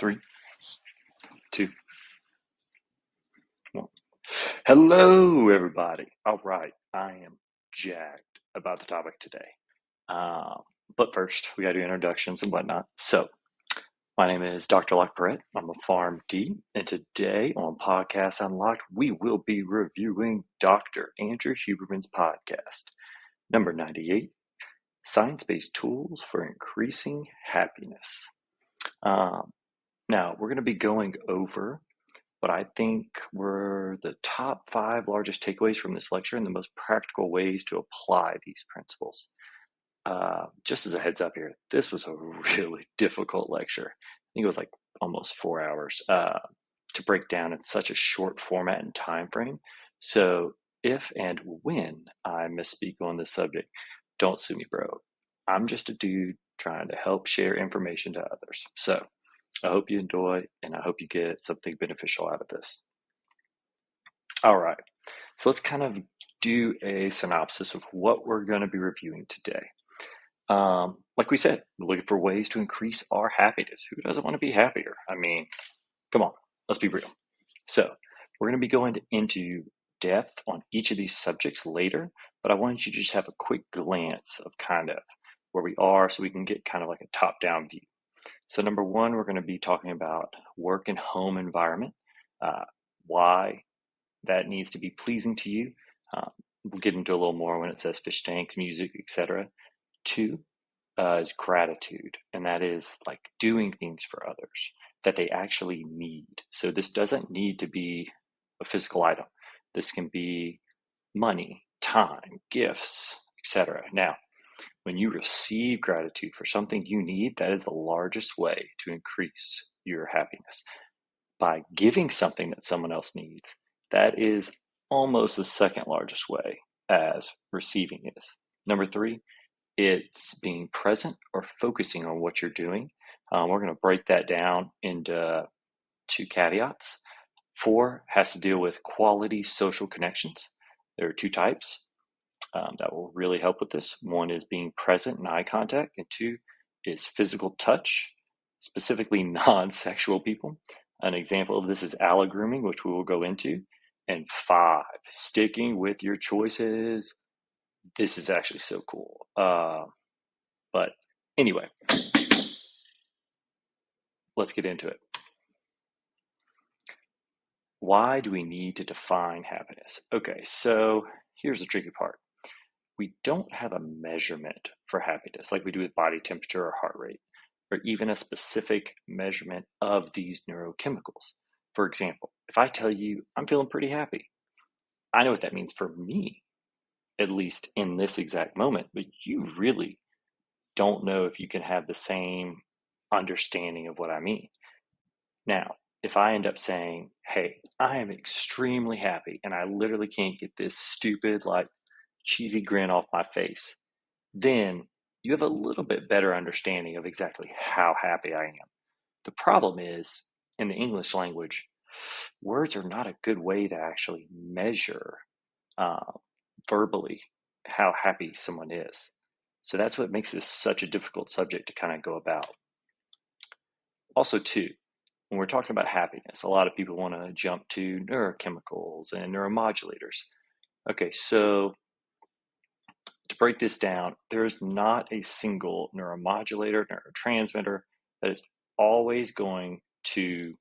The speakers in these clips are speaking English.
Three, two, one. Hello, everybody. All right, I am jacked about the topic today. Um, but first, we got to do introductions and whatnot. So, my name is Dr. Locked. I'm a PharmD, and today on Podcast Unlocked, we will be reviewing Dr. Andrew Huberman's podcast, number 98, Science-Based Tools for Increasing Happiness. Now, we're going to be going over what I think were the top 5 largest takeaways from this lecture and the most practical ways to apply these principles. Just as a heads up here, this was a really difficult lecture. I think it was like almost 4 hours to break down in such a short format and time frame. So if and when I misspeak on this subject, don't sue me, bro. I'm just a dude trying to help share information to others. So I hope you enjoy, and I hope you get something beneficial out of this. All right, so let's kind of do a synopsis of what we're going to be reviewing today. Like we said, we're looking for ways to increase our happiness. Who doesn't want to be happier? I mean, come on, let's be real. So we're going to be going into depth on each of these subjects later, but I wanted you to just have a quick glance of kind of where we are so we can get kind of like a top-down view. So number one, we're going to be talking about work and home environment, why that needs to be pleasing to you. We'll get into a little more when it says fish tanks, music, etc. Two is gratitude, and that is like doing things for others that they actually need. So this doesn't need to be a physical item. This can be money, time, gifts, etc. Now, when you receive gratitude for something you need, that is the largest way to increase your happiness. By giving something that someone else needs, that is almost the second largest way as receiving is. Number three, it's being present or focusing on what you're doing. We're going to break that down into 2 caveats. 4 has to deal with quality social connections. There are 2 types. That will really help with this. 1 is being present and eye contact, and 2 is physical touch, specifically non-sexual people. An example of this is allogrooming, which we will go into. And 5, sticking with your choices. This is actually so cool. But anyway, let's get into it. Why do we need to define happiness? Okay, so here's the tricky part. We don't have a measurement for happiness like we do with body temperature or heart rate, or even a specific measurement of these neurochemicals. For example, if I tell you I'm feeling pretty happy, I know what that means for me, at least in this exact moment, but you really don't know if you can have the same understanding of what I mean. Now, if I end up saying, hey, I am extremely happy and I literally can't get this stupid, like cheesy grin off my face, then you have a little bit better understanding of exactly how happy I am. The problem is, in the English language, words are not a good way to actually measure verbally how happy someone is. So that's what makes this such a difficult subject to kind of go about. Also, too, when we're talking about happiness, a lot of people want to jump to neurochemicals and neuromodulators. Okay, so to break this down, there is not a single neuromodulator, neurotransmitter that is always going to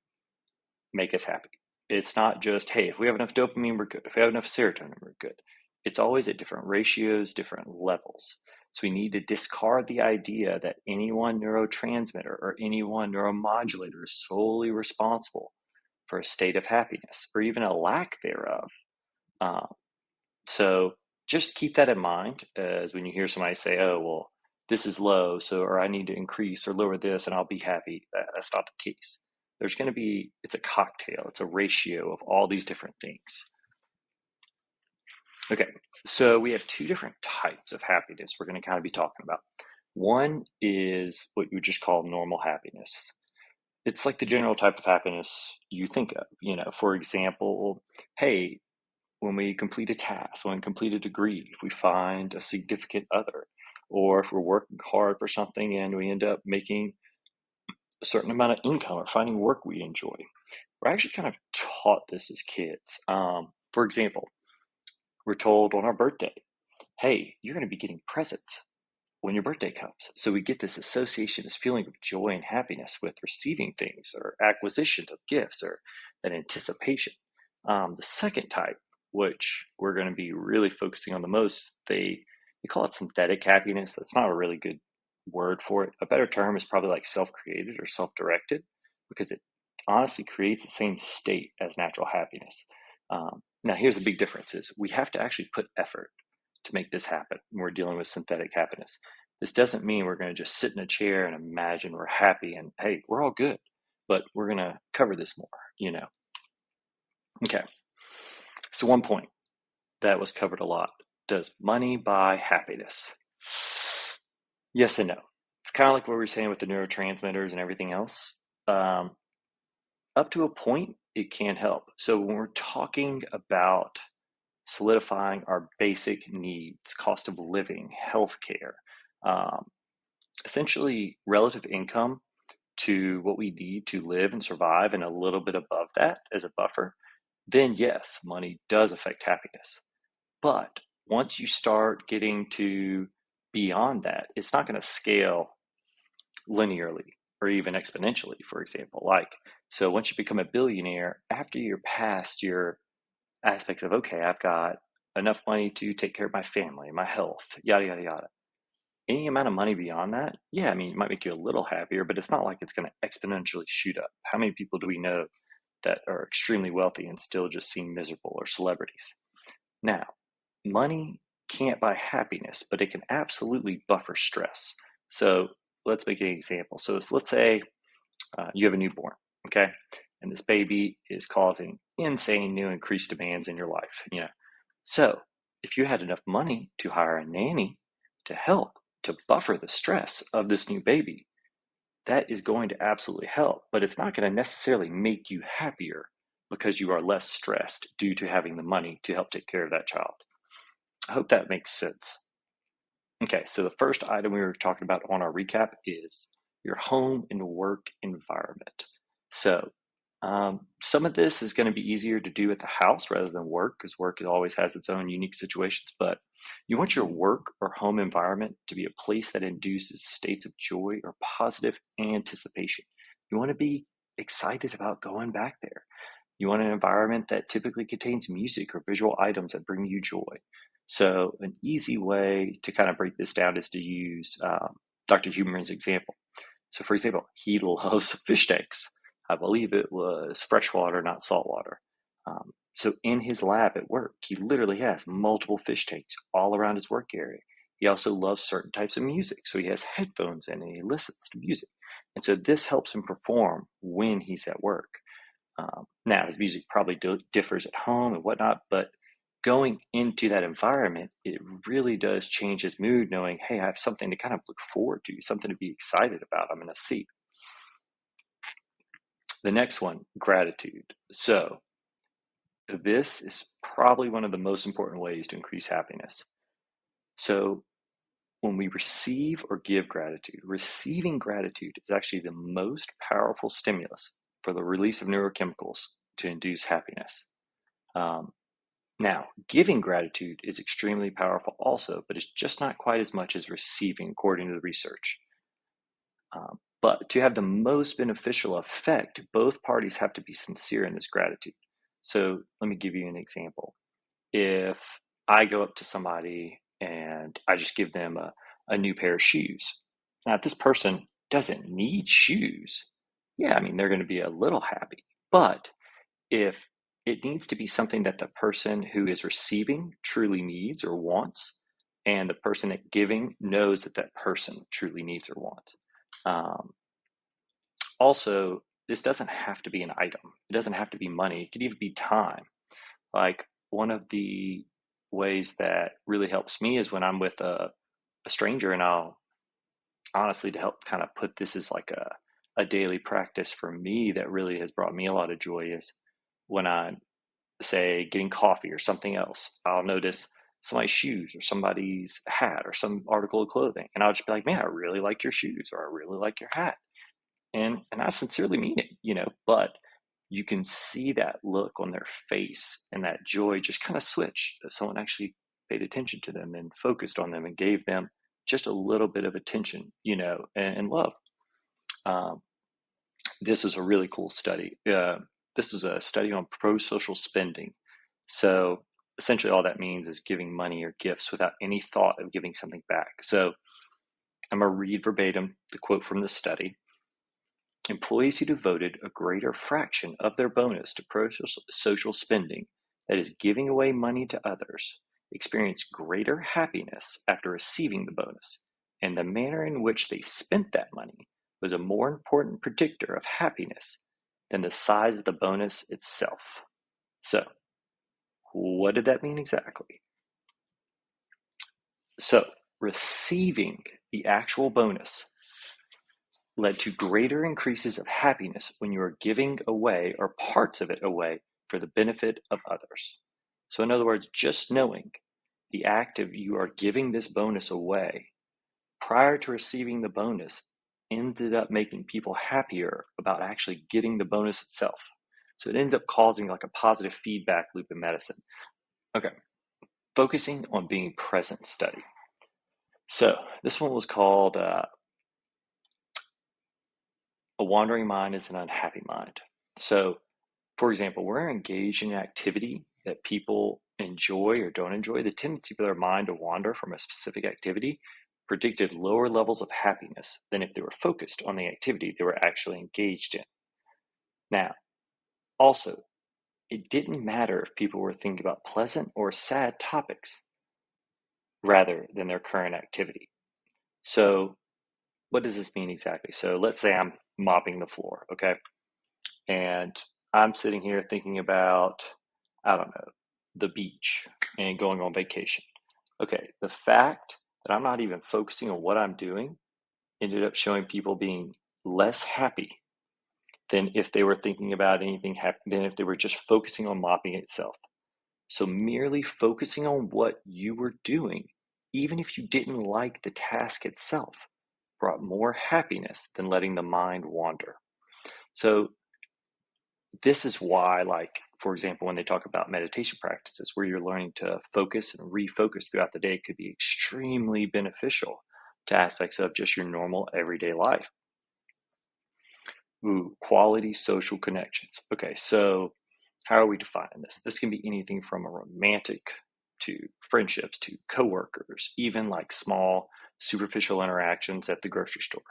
make us happy. It's not just, hey, if we have enough dopamine, we're good. If we have enough serotonin, we're good. It's always at different ratios, different levels. So we need to discard the idea that any one neurotransmitter or any one neuromodulator is solely responsible for a state of happiness or even a lack thereof. So just keep that in mind as when you hear somebody say, oh, well, this is low, so or I need to increase or lower this and I'll be happy. That's not the case. There's going to be, it's a cocktail, it's a ratio of all these different things. Okay, so we have 2 different types of happiness we're going to kind of be talking about. One is what you would just call normal happiness. It's like the general type of happiness you think of. You know, for example, hey, when we complete a task, when we complete a degree, if we find a significant other, or if we're working hard for something and we end up making a certain amount of income or finding work we enjoy. We're actually kind of taught this as kids. For example, we're told on our birthday, hey, you're going to be getting presents when your birthday comes. So we get this association, this feeling of joy and happiness with receiving things or acquisition of gifts or that anticipation. The second type, which we're going to be really focusing on the most, they call it synthetic happiness. That's not a really good word for it. A better term is probably like self-created or self-directed because it honestly creates the same state as natural happiness. Now, here's the big difference is we have to actually put effort to make this happen when we're dealing with synthetic happiness. This doesn't mean we're going to just sit in a chair and imagine we're happy and hey, we're all good, but we're going to cover this more. Okay, so one point that was covered a lot. Does money buy happiness? Yes and no. It's kind of like what we were saying with the neurotransmitters and everything else. Up to a point, it can help. So when we're talking about solidifying our basic needs, cost of living, healthcare, um, essentially relative income to what we need to live and survive and a little bit above that as a buffer, then yes, money does affect happiness. But once you start getting to beyond that, it's not going to scale linearly or even exponentially, for example. So once you become a billionaire, after you're past your aspects of, okay, I've got enough money to take care of my family, my health, yada, yada, yada. Any amount of money beyond that, yeah, I mean, it might make you a little happier, but it's not like it's going to exponentially shoot up. How many people do we know that are extremely wealthy and still just seem miserable or celebrities? Now, money can't buy happiness, but it can absolutely buffer stress. So let's make an example. So let's say you have a newborn, okay? And this baby is causing insane new increased demands in your life. So if you had enough money to hire a nanny to help to buffer the stress of this new baby, that is going to absolutely help, but it's not going to necessarily make you happier because you are less stressed due to having the money to help take care of that child. I hope that makes sense. Okay, so the first item we were talking about on our recap is your home and work environment. So some of this is going to be easier to do at the house rather than work because work always has its own unique situations. But you want your work or home environment to be a place that induces states of joy or positive anticipation. You want to be excited about going back there. You want an environment that typically contains music or visual items that bring you joy. So, an easy way to kind of break this down is to use Dr. Huberman's example. So, for example, he loves fish tanks. I believe it was freshwater, not saltwater. So, in his lab at work, he literally has multiple fish tanks all around his work area. He also loves certain types of music. So, he has headphones in and he listens to music. And so, this helps him perform when he's at work. Now, his music probably differs at home and whatnot, but going into that environment, it really does change his mood knowing, hey, I have something to kind of look forward to, something to be excited about. I'm going to see. The next one, gratitude. So, this is probably one of the most important ways to increase happiness. So, when we receive or give gratitude, receiving gratitude is actually the most powerful stimulus for the release of neurochemicals to induce happiness. Now, giving gratitude is extremely powerful also, but it's just not quite as much as receiving, according to the research. But to have the most beneficial effect, both parties have to be sincere in this gratitude. So let me give you an example. If I go up to somebody and I just give them a new pair of shoes, now if this person doesn't need shoes, yeah, I mean, they're going to be a little happy. But if it needs to be something that the person who is receiving truly needs or wants, and the person at giving knows that that person truly needs or wants. Also, this doesn't have to be an item. It doesn't have to be money. It could even be time. Like one of the ways that really helps me is when I'm with a stranger, and I'll honestly to help kind of put this as like a daily practice for me that really has brought me a lot of joy is when I'm say getting coffee or something else, I'll notice somebody's shoes or somebody's hat or some article of clothing. And I'll just be like, man, I really like your shoes or I really like your hat. And I sincerely mean it, but you can see that look on their face and that joy just kind of switch. Someone actually paid attention to them and focused on them and gave them just a little bit of attention, and love. Um, this was a really cool study. This was a study on pro-social spending. So essentially, all that means is giving money or gifts without any thought of giving something back. So I'm going to read verbatim the quote from this study. Employees who devoted a greater fraction of their bonus to pro-social spending, that is, giving away money to others, experienced greater happiness after receiving the bonus, and the manner in which they spent that money was a more important predictor of happiness than the size of the bonus itself. So, what did that mean exactly? So, receiving the actual bonus led to greater increases of happiness when you are giving away or parts of it away for the benefit of others. So, in other words, just knowing the act of you are giving this bonus away prior to receiving the bonus ended up making people happier about actually getting the bonus itself. So, it ends up causing like a positive feedback loop in medicine. Okay, focusing on being present study. So, this one was called A Wandering Mind is an Unhappy Mind. So, for example, we're engaged in an activity that people enjoy or don't enjoy. The tendency for their mind to wander from a specific activity predicted lower levels of happiness than if they were focused on the activity they were actually engaged in. Now, also, it didn't matter if people were thinking about pleasant or sad topics rather than their current activity. So, what does this mean exactly? So, let's say I'm mopping the floor, okay? And I'm sitting here thinking about, I don't know, the beach and going on vacation. Okay, the fact that I'm not even focusing on what I'm doing ended up showing people being less happy than if they were thinking about anything than if they were just focusing on mopping itself. So merely focusing on what you were doing, even if you didn't like the task itself, brought more happiness than letting the mind wander. So this is why, like, for example, when they talk about meditation practices where you're learning to focus and refocus throughout the day, it could be extremely beneficial to aspects of just your normal everyday life. Ooh, quality social connections. Okay, so how are we defining this? This can be anything from a romantic to friendships to coworkers, even like small superficial interactions at the grocery store.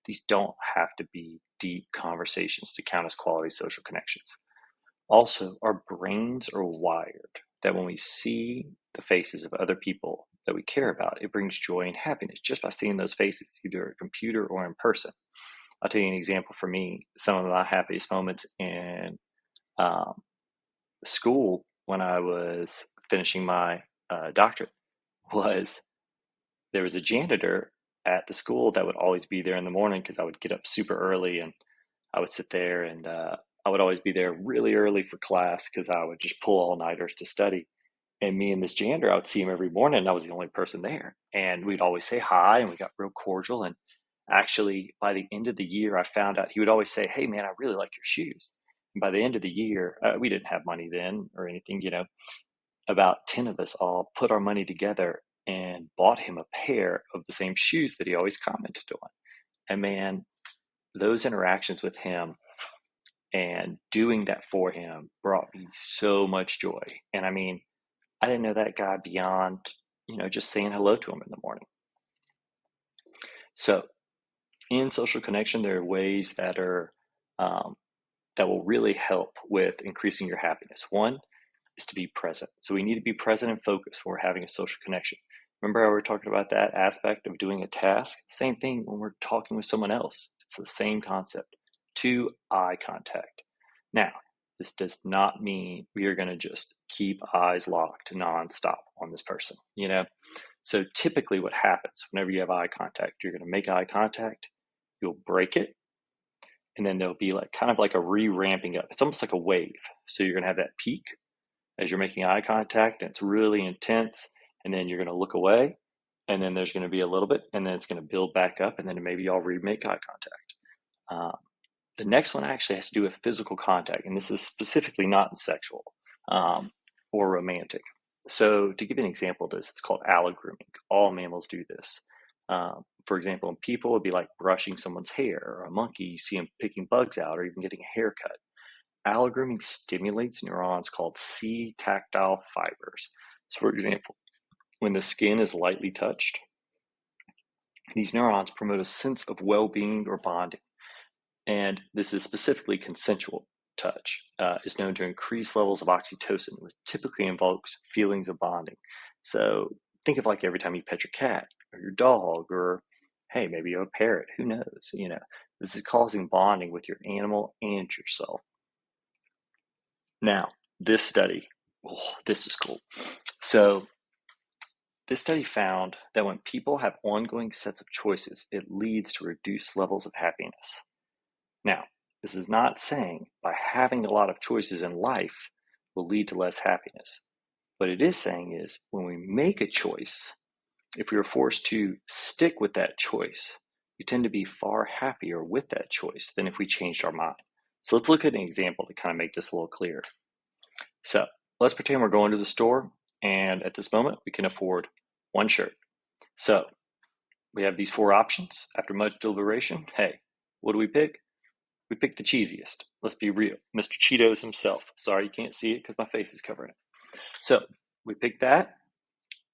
These don't have to be deep conversations to count as quality social connections. Also, our brains are wired that when we see the faces of other people that we care about, it brings joy and happiness just by seeing those faces, either at a computer or in person. I'll tell you an example for me. Some of my happiest moments in um, school when I was finishing my doctorate was there was a janitor at the school that would always be there in the morning because I would get up super early and I would sit there and I would always be there really early for class because I would just pull all-nighters to study. And me and this janitor, I would see him every morning and I was the only person there. And we'd always say hi and we got real cordial. And actually, by the end of the year, I found out he would always say, "Hey, man, I really like your shoes." And by the end of the year, we didn't have money then or anything, about 10 of us all put our money together and bought him a pair of the same shoes that he always commented on. And man, those interactions with him and doing that for him brought me so much joy. And I mean, I didn't know that guy beyond, just saying hello to him in the morning. So in social connection, there are ways that are um, that will really help with increasing your happiness. One is to be present. So we need to be present and focused when we're having a social connection. Remember how we were talking about that aspect of doing a task? Same thing when we're talking with someone else. It's the same concept. Two, eye contact. Now, this does not mean we are going to just keep eyes locked nonstop on this person, So typically what happens whenever you have eye contact, you're going to make eye contact, you'll break it, and then there'll be like kind of like a re-ramping up. It's almost like a wave. So you're going to have that peak as you're making eye contact and it's really intense, and then you're going to look away, and then there's going to be a little bit, and then it's going to build back up, and then maybe y'all remake eye contact. Uh, the next one actually has to do with physical contact, and this is specifically not sexual or romantic. So to give you an example of this, it's called allogrooming. All mammals do this. For example, in people, it'd be like brushing someone's hair, or a monkey, you see them picking bugs out, or even getting a haircut. Allogrooming stimulates neurons called C-tactile fibers. So for example, when the skin is lightly touched, these neurons promote a sense of well-being or bonding. And this is specifically consensual touch, is known to increase levels of oxytocin, which typically invokes feelings of bonding. So think of like every time you pet your cat or your dog, or hey, maybe you're a parrot, who knows? This is causing bonding with your animal and yourself. Now, this study, this is cool. So this study found that when people have ongoing sets of choices, it leads to reduced levels of happiness. Now, this is not saying by having a lot of choices in life will lead to less happiness. What it is saying is when we make a choice, if we are forced to stick with that choice, we tend to be far happier with that choice than if we changed our mind. So let's look at an example to kind of make this a little clearer. So let's pretend we're going to the store, and at this moment we can afford one shirt. So we have these four options. After much deliberation, hey, what do we pick? We picked the cheesiest. Let's be real. Mr. Cheetos himself. Sorry, you can't see it because my face is covering it. So we pick that.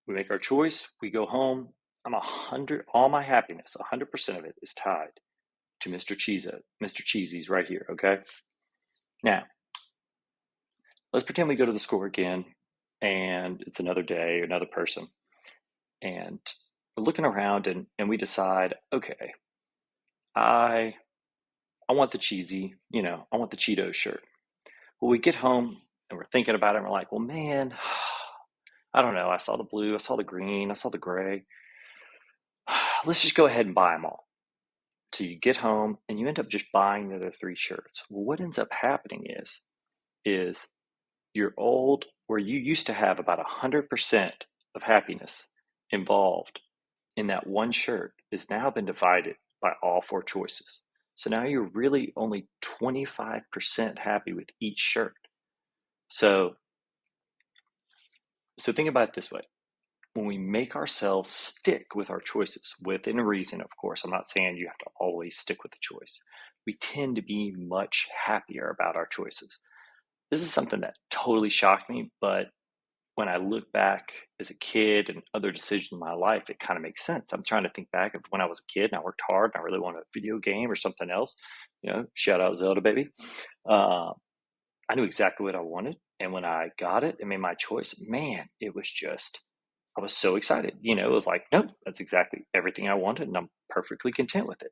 We make our choice. We go home. All my happiness, 100% of it is tied to Mr. Cheesy's right here, okay? Now, let's pretend we go to the store again, and it's another day, another person, and we're looking around, and we decide, okay, I want the cheesy, I want the Cheetos shirt. Well, we get home and we're thinking about it, and we're like, well, man, I don't know. I saw the blue, I saw the green, I saw the gray. Let's just go ahead and buy them all. So you get home and you end up just buying the other three shirts. Well, what ends up happening is your old, where you used to have about 100% of happiness involved in that one shirt, has now been divided by all four choices. So now you're really only 25% happy with each shirt. So think about it this way. When we make ourselves stick with our choices, within reason, of course, I'm not saying you have to always stick with the choice, we tend to be much happier about our choices. This is something that totally shocked me, but when I look back as a kid and other decisions in my life, it kind of makes sense. I'm trying to think back of when I was a kid and I worked hard and I really wanted a video game or something else. Shout out Zelda, baby. I knew exactly what I wanted. And when I got it and made my choice, man, it was just, I was so excited. It was like, nope, that's exactly everything I wanted, and I'm perfectly content with it.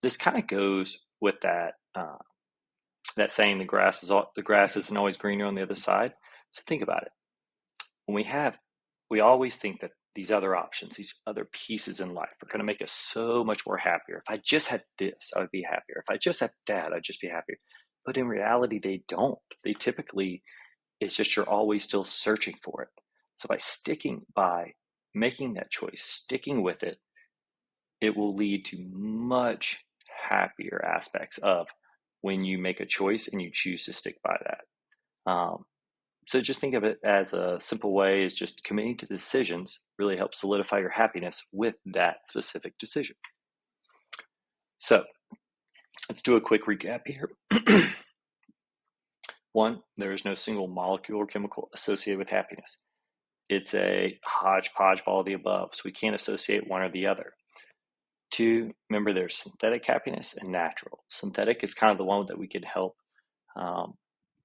This kind of goes with that saying, the grass isn't always greener on the other side. So think about it. When we always think that these other options, these other pieces in life are going to make us so much more happier. If I just had this, I would be happier. If I just had that, I'd just be happier. But in reality, they don't. They typically, it's just you're always still searching for it. So by making that choice, sticking with it, it will lead to much happier aspects of when you make a choice and you choose to stick by that. So just think of it as a simple way is just committing to decisions really helps solidify your happiness with that specific decision. So let's do a quick recap here. One, there is no single molecule or chemical associated with happiness. It's a hodgepodge of all the above, so we can't associate one or the other. Two, remember there's synthetic happiness and natural. Synthetic is kind of the one that we can help,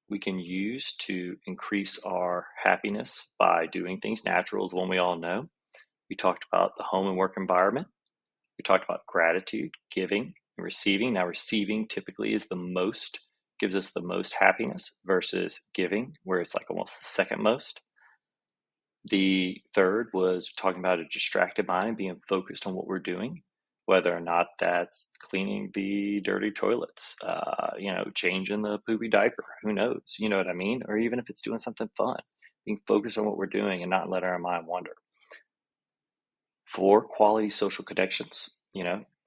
we can use to increase our happiness by doing things. Natural is the one we all know. We talked about the home and work environment. We talked about gratitude, giving, and receiving. Now, receiving typically gives us the most happiness versus giving, where it's like almost the second most. The third was talking about a distracted mind, being focused on what we're doing, whether or not that's cleaning the dirty toilets, changing the poopy diaper, who knows, you know what I mean? Or even if it's doing something fun, being focused on what we're doing and not letting our mind wander. 4, quality social connections.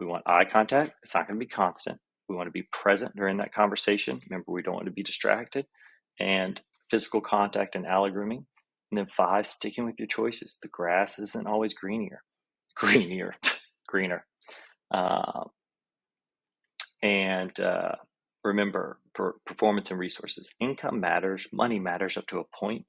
We want eye contact. It's not going to be constant. We want to be present during that conversation. Remember, we don't want to be distracted. And physical contact and aloe grooming. And then 5, sticking with your choices. The grass isn't always greener. Um, and remember, performance and resources. Income matters, money matters up to a point,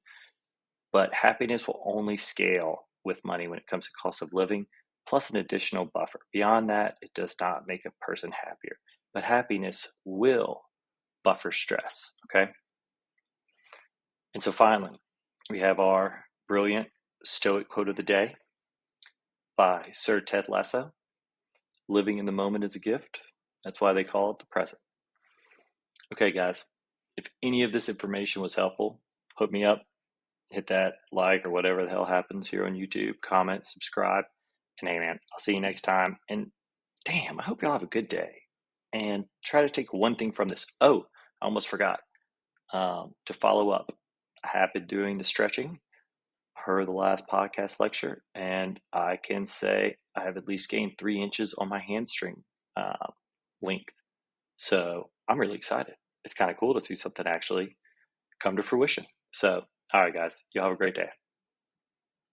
but happiness will only scale with money when it comes to cost of living, plus an additional buffer. Beyond that, it does not make a person happier, but happiness will buffer stress. Okay. And so finally, we have our brilliant Stoic quote of the day by Sir Ted Lasso. Living in the moment is a gift. That's why they call it the present. Okay, guys, if any of this information was helpful, hook me up, hit that like or whatever the hell happens here on YouTube, comment, subscribe, and hey, man, I'll see you next time. And damn, I hope y'all have a good day. And try to take one thing from this. Oh, I almost forgot to follow up. I have been doing the stretching per the last podcast lecture, and I can say I have at least gained 3 inches on my hamstring length. So I'm really excited. It's kind of cool to see something actually come to fruition. So, all right, guys, y'all have a great day.